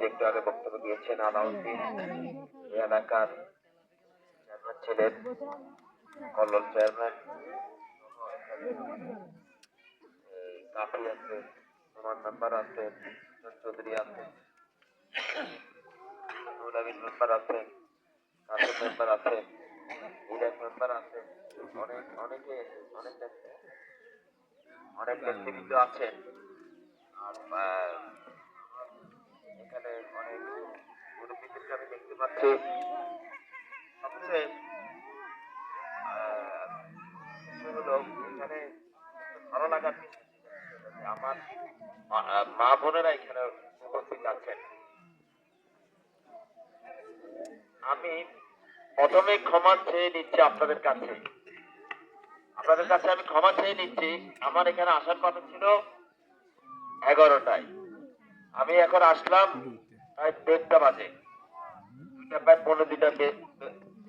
একটু আগে বক্তব্য দিয়েছেন আলাউদ্দিন এলাকার চেয়ারম্যান ছিলেন, কল্লোল চেয়ারম্যান কাফি আছে, নোমান মেম্বার আছে, চৌধুরী আছে, নুরাবিন মেম্বার আছে, কাসিম মেম্বার আছে, ইরাক মেম্বার আছে, অনেকে অনেক ব্যক্তিবৃন্দ আছেন। আর এখানে অনেক মুরব্বীদেরকে আমি দেখতে পাচ্ছি। সবচেয়ে হলো এখানে ভালো লাগার বিষয় আমার মা বোনেরা এখানে উপস্থিত আছেন। আমি প্রথমে ক্ষমা চেয়ে নিচ্ছি আপনাদের কাছে আমি ক্ষমা চেয়ে নিচ্ছি। আমার এখানে আসার কথা ছিল 11টায়, আমি এখন আসলাম প্রায় 1:30 বাজে, 2টা প্রায় 15-2টা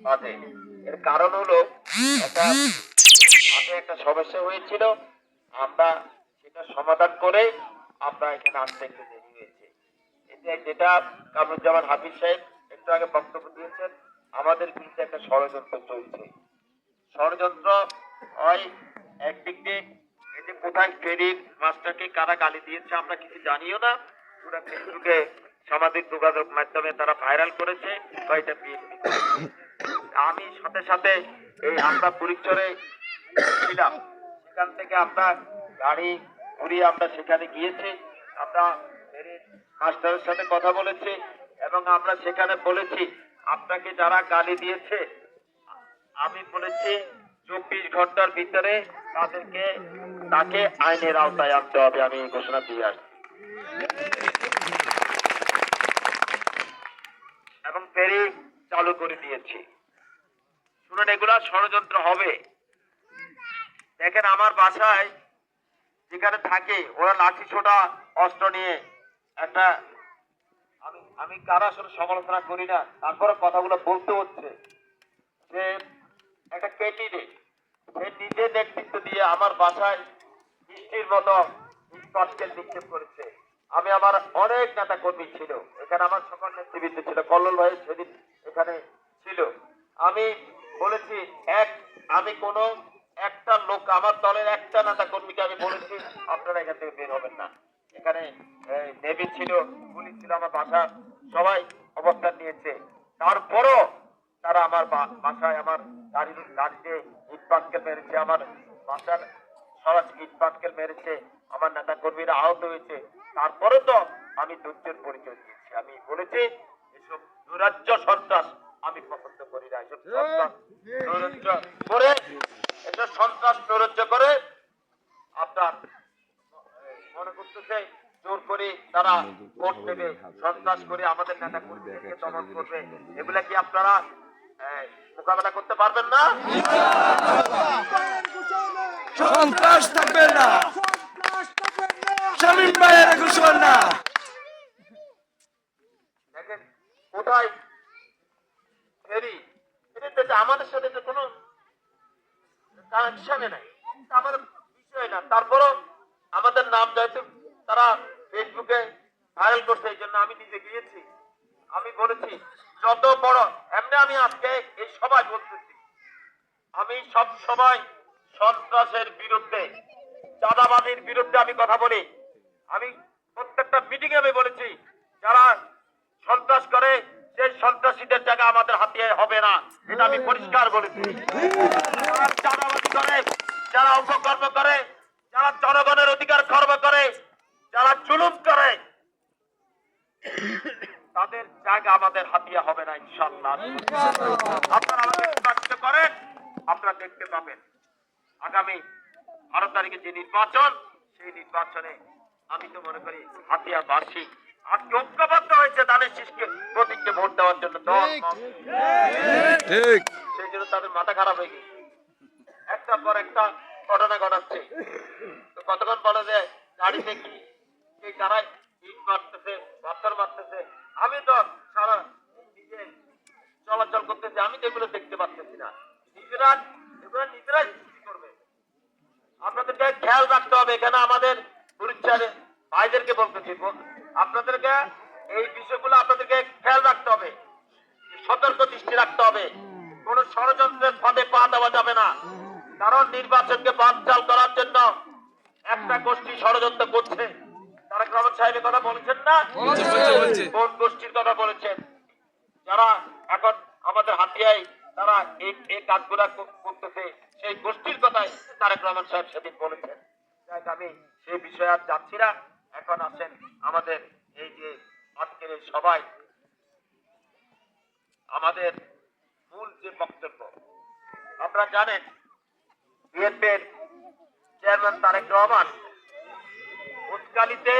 বাজে। এর কারণ হলো একটা সমস্যা হয়েছিল, আমরা সেটা সমাধান করে আমরা এখানে আসতে একটু দেরি হয়েছে। যেটা কামরুজ্জামান হাফিজ সাহেব একটু আগে বক্তব্য দিয়েছেন, আমাদের বিরুদ্ধে একটা ষড়যন্ত্র চলছে। ষড়যন্ত্র হয় একদিক দিয়ে, এই যে কোথায় ফেরির মাস্টারকে কারা গালি দিয়েছে আমরা কিছু জানিও না, পুরো ফেসবুকে সামাজিক যোগাযোগ মাধ্যমে তারা ভাইরাল করেছে। আমি সাথে সাথে এই আমরা পরিচরে ছিলাম, সেখান থেকে আমরা গাড়ি ঘুরিয়ে আমরা সেখানে গিয়েছি, আমরা মাস্টারের সাথে কথা বলেছি এবং আমরা সেখানে বলেছি আপনাকে যারা গালি দিয়েছে আমি বলেছি 24 ঘন্টার ভিতরে তাকে আইনের আওতায় আনতে হবে। আমি এই ঘোষণা দিয়ে আসছি এবং ফেরি চালু করে দিয়েছি। শুনুন, এগুলা ষড়যন্ত্র হবে। দেখেন আমার বাসায় যেখানে থাকে ওরা লাঠি ছোটা অস্ত্র নিয়ে একটা, আমি কারো আসলে সমালোচনা করি না, তারপরে কথাগুলো বলতে হচ্ছে যে একটা ক্যান্ডিডেট সে নিজের নেতৃত্ব দিয়ে আমার বাসায় বৃষ্টির মতো ইটপাটকেল নিক্ষেপ করেছে। আমি আমার অনেক নেতা কর্মী ছিল এখানে, আমার সকল নেতৃবৃন্দ ছিল, কল্লোল ভাই সেদিন এখানে ছিল। আমি বলেছি আমি কোনো একটা লোক, আমার দলের একটা নেতা কর্মীকে আমি বলেছি আপনারা এখান থেকে বের হবেন না। এখানে নেভি ছিল, পুলিশ ছিল, আমার বাসা সবাই অবস্থান নিয়েছে। তারপরও তারা আমার বাসায় আমার গাড়িতে ইট পাটকেল মেরেছে, আমার বাসার সরাসরি ইট পাটকেল মেরেছে, আমার নেতা কর্মীরা আহত হয়েছে। তারপরে তো আমি ধৈর্যের পরিচয় দিয়েছি। আমি বলেছি এসব দুরাজ্য সন্ত্রাস আমি পছন্দ করি না। এসব সন্ত্রাস নৈরাজ্য করে আপনার মনে করতেছে জোর করে তারা ভোট দেবে, সন্ত্রাস করে আমাদের নেতা কর্মীদেরকে দমন করবে। এগুলা কি আপনারা মোকাবেলা করতে পারবেন না? সন্ত্রাস থাকবে না, শামীম ভাইয়ের ঘোষণা। দেখেন কোথায় ফেরি, আমাদের সাথে তো কোনো কানেকশনে নাই, আমাদের বিষয় না। তারপরও আমাদের নাম যেহেতু তারা ফেসবুকে ভাইরাল করছে, এই জন্য আমি নিজে গিয়েছি। আমি বলেছি যত বড় এমনি, আমি আজকে এই সবাই বলতেছি আমি সব সময় সন্ত্রাসের বিরুদ্ধে, চাঁদাবাজির বিরুদ্ধে আমি কথা বলি। আমি প্রত্যেকটা মিটিং এ আমি বলেছি যারা সন্ত্রাস করে সেই সন্ত্রাসীদের জায়গা আমাদের হাতে হবে না, এটা আমি পরিষ্কার বলেছি। যারা চাঁদাবাজি করে, যারা অপকর্ম করে, যারা জনগণের অধিকার খর্ব করে, যারা জুলুম করে, তাদের জায়গা আমাদের হাতিয়া হবে না ইনশাআল্লাহ। আপনারা আমাদের সাহায্য করেন, আপনারা দেখতে পাবেন আগামী 12 তারিখে যে নির্বাচন, সেই নির্বাচনে আমি তো মনে করি হাতিয়া বাসী আর ঐক্যবদ্ধ হয়েছে ধানের শীষকে প্রতীককে ভোট দেওয়ার জন্য। সেই জন্য তাদের মাথা খারাপ হয়ে গেছে, একটার পর একটা ঘটনা ঘটাচ্ছে। তো কতক্ষণ বলে যে গাড়িতে কি কারা ইট মারতেছে, পাথর মারতেছে, আমি তো সারা নিজে চলাচল করতেছি, আমি তো এগুলো দেখতে পাচ্ছি না। নিজেরা এগুলো নিজেরাই সৃষ্টি করবে। আপনাদেরকে খেয়াল রাখতে হবে। এখানে আমাদের পরিচয় ভাইদেরকে বলতেছি, আপনাদেরকে এই বিষয়গুলো আপনাদেরকে খেয়াল রাখতে হবে, সতর্ক দৃষ্টি রাখতে হবে। কোন ষড়যন্ত্রের ফাঁদে পা দেওয়া যাবে না। কারণ নির্বাচনকে বানচাল করার জন্য একটা গোষ্ঠী ষড়যন্ত্র করছে। তারেক রহমান সাহেবের কথা বলেছেন না? কোন গোষ্ঠীর কথা বলেছেন? যারা এখন আমাদের হাতিয়ায় তারা এই কাজগুলা করতেছে, সেই গোষ্ঠীর কথাই তারেক রহমান সাহেব সেদিন বলেছেন। যাই হোক, আমি সেই বিষয়ে আর যাচ্ছি না। এখন আসেন আমাদের এই যে আজকের এই সবাই, আমাদের মূল যে বক্তব্য, আপনারা জানেন বিএনপির চেয়ারম্যান তারেক রহমান উৎকালিতে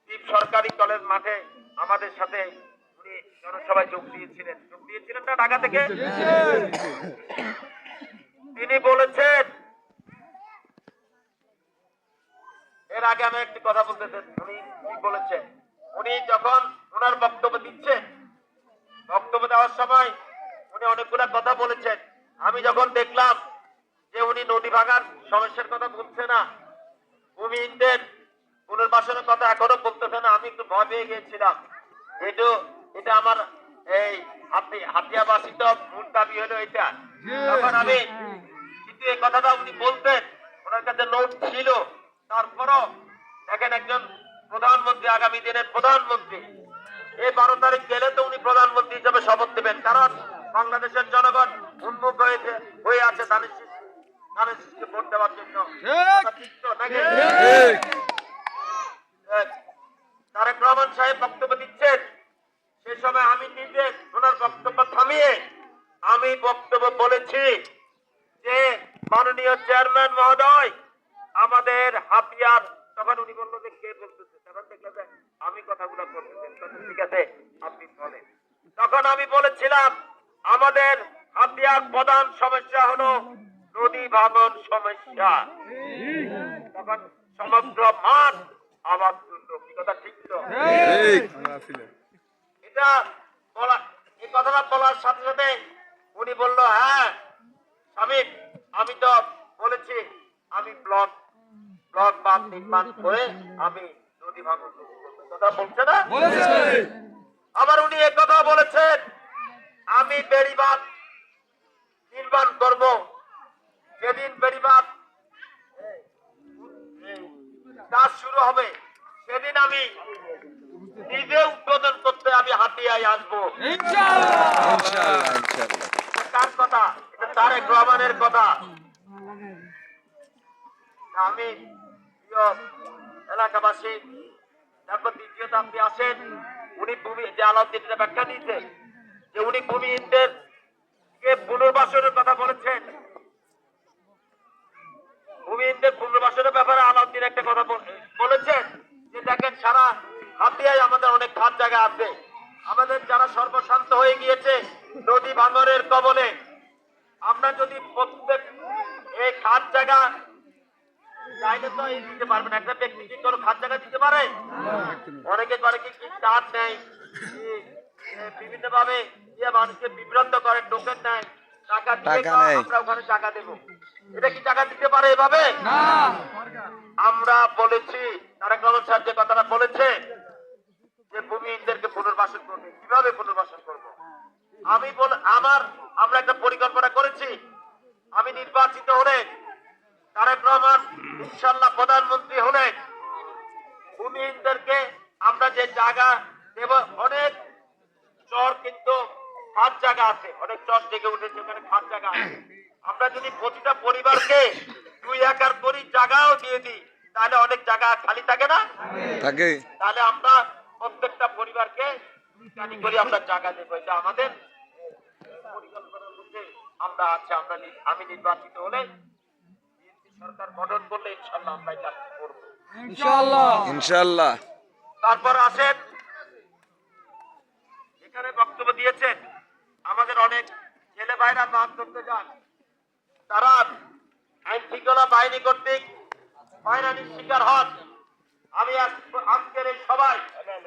দ্বীপ সরকারি কলেজ মাঠে আমাদের সাথে উনি জনসভায় যোগ দিয়েছিলেন না ঢাকা থেকে? তিনি বলেছেন, এর আগে আমি একটি কথা বলতেছেন, উনি কি বলেছেন? উনি যখন ওনার বক্তব্য দিচ্ছেন, বক্তব্য দেওয়ার সময় উনি অনেকগুলা কথা বলেছেন। আমি যখন দেখলাম যে উনি নদী ভাঙার সমস্যার কথা বলছে না, ভূমিহীনদের পুনর্বাসনের কথা এখনো বলতেছে না, আমি একটু ভয় পেয়ে গিয়েছিলাম। এটা আমার এই হাতিয়াবাসী তো মূল দাবি হলো এটা। তখন আমি কিন্তু এই কথাটা উনি বলতেন, ওনার কাছে নোট ছিল। তারপরও দেখেন, একজন প্রধানমন্ত্রী, আগামী দিনের প্রধানমন্ত্রী, এই 12 তারিখ গেলে তো উনি প্রধানমন্ত্রী হিসেবে শপথ নেবেন। কারণ বাংলাদেশের জনগণ উন্মুখ হয়ে আছে ধানের শীষকে ভোট দেওয়ার জন্য। ঠিক তো নাকি? তারেক রহমান সাহেব বক্তব্য দিচ্ছেন, সে সময় আমি নিজে ওনার বক্তব্য থামিয়ে আমি বক্তব্য বলেছি যে মাননীয় চেয়ারম্যান মহোদয়, আমাদের হাতিয়ার, তখন উনি বললো যে কে বলতেছে, তখন দেখলাম যে আমি কথাগুলো বলতেছেন, ঠিক আছে আপনি বলেন। তখন আমি বলেছিলাম আমাদের হাতিয়ার প্রধান সমস্যা হলো নদী ভাঙন সমস্যা। তখন সমগ্র মাঠ আবাদ করলো। কি কথা ঠিক তো? এটা বলা, এই কথাটা বলার সাথে সাথে উনি বলল, হ্যাঁ স্বামী, আমি তো বলেছি আমি ব্লক বাঁধ নির্মাণ করে আমি নদী ভাঙন কথা বলছে না? আবার উনি এক কথা বলেছেন, আমি বেড়িবাঁধ নির্মাণ করব। যেদিন বেড়িবাঁধ কাজ শুরু হবে সেদিন আমি নিজে উদ্বোধন করতে আমি হাতিয়ায় আসবো। কার কথা? এটা তারেক রহমানের কথা। আমি প্রিয় এলাকাবাসী, তারপর দ্বিতীয়ত আপনি আসেন, উনি ভূমি যে আলাউদ্দিন ব্যাখ্যা দিয়েছে যে উনি ভূমিহীনদের পুনর্বাসনের কথা বলেছেন। ভূমিহীনদের পুনর্বাসনের ব্যাপারে আলাউদ্দিন একটা কথা বলেছেন যে দেখেন, সারা হাতিয়ায় আমাদের অনেক খাদ জায়গা আছে, আমাদের যারা সর্বশান্ত হয়ে গিয়েছে নদী ভাঙনের কবলে, আমরা যদি প্রত্যেক এই খাদ জায়গা চাইলে তো এই দিতে পারবেন, একটা ব্যক্তি কি কোনো খাদ জায়গা দিতে পারে? অনেকে করে কি চার্জ নেই, বিভিন্ন ভাবে মানুষকে বিভ্রান্ত করে, টোকেন নেয়, টাকা দিয়ে আমরা ওখানে টাকা দেবো। এটা কি টাকা দিতে পারে এভাবে? আমরা বলেছি, তারেক রহমান সাহেব যে কথাটা বলেছে যে ভূমিহীনদেরকে পুনর্বাসন করবে, কিভাবে পুনর্বাসন করবো? আমরা একটা পরিকল্পনা করেছি। আমি নির্বাচিত হলে, তারেক রহমান ইনশাল্লাহ প্রধানমন্ত্রী হলে, ভূমিহীনদেরকে আমরা যে জায়গা দেব, অনেক চর কিন্তু খাদ জায়গা আছে, অনেক চর জেগে উঠেছে, ওখানে খাদ জায়গা আছে। আমরা যদি প্রতিটা পরিবারকে 2 একর করে জায়গাও দিয়ে দিই, তাহলে অনেক জায়গা খালি থাকে না? থাকে। তাহলে আমরা প্রত্যেকটা পরিবারকে করে আমরা জায়গা দেবো। এটা আমাদের পরিকল্পনার মধ্যে আমরা আছে। আমি নির্বাচিত হলে, সরকার গঠন করলে ইনশাল্লাহ আমরা এটা করবো ইনশাল্লাহ। তারপর আসেন, এখানে বক্তব্য দিয়েছেন আমাদের অনেক ছেলে ভাইরা মাছ ধরতে যান, তারা আইন শৃঙ্খলা বাহিনী কর্তৃক হয়রানির শিকার হন। আমি আজকের এই সবাই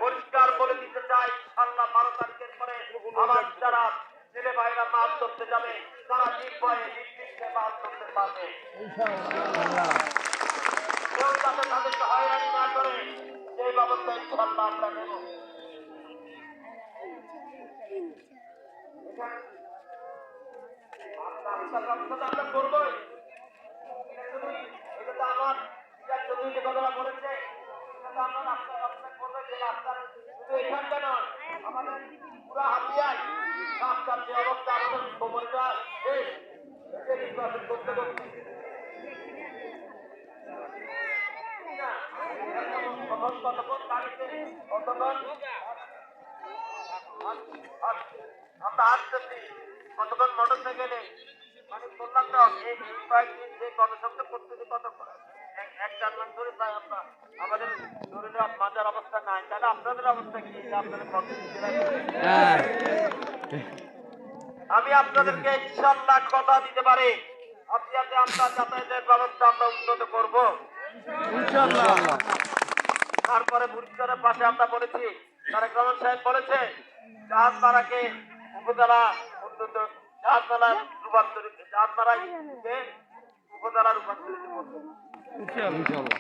পরিষ্কার বলে দিতে চাই, ইনশাল্লাহ 12 তারিখের পরে আমার যারা ছেলে ভাইরা মাছ ধরতে যাবে, তারা নির্ভয়ে নির্বিঘ্নে মাছ ধরতে পারবে। কেউ যাতে তাদেরকে হয়রানি না করে সেই ব্যবস্থা ইনশাআল্লাহ আমরা নেব। আমরা করবোই। এটা তো আমার যদি যে কথাটা বলেছে এটা তো আমরা রাস্তা করবো, যে রাস্তার শুধু এখানটা নয়, আমাদের পুরো হাতিয়ায় রাস্তার যে অবস্থা, আমাদের খবরটা শেষ করতে করতে আমরা আসতেছি কতক্ষণ মোটর সাইকেলে, মানে বললাম তো এই কয়েকদিন যে গণশব্দ করতেছি কত এক চার মাস ধরে প্রায় আমরা আমাদের শরীরে মাজার অবস্থা নাই, তাহলে আপনাদের অবস্থা কি? আপনাদের আমি আপনাদেরকে ইনশাআল্লাহ কথা দিতে পারি, আপনাদের আমরা যাতায়াতের ব্যবস্থা আমরা উন্নত করব ইনশাআল্লাহ। তারপরে বুড়িচরের পাশে আমরা বলেছি, তারেক রহমান সাহেব বলেছে জাহাজমারাকে উপজেলা উন্নত জাহাজমারা রূপান্তরিত, জাহাজমারাকে উপজেলা রূপান্তরিত করবো ইনশাআল্লাহ।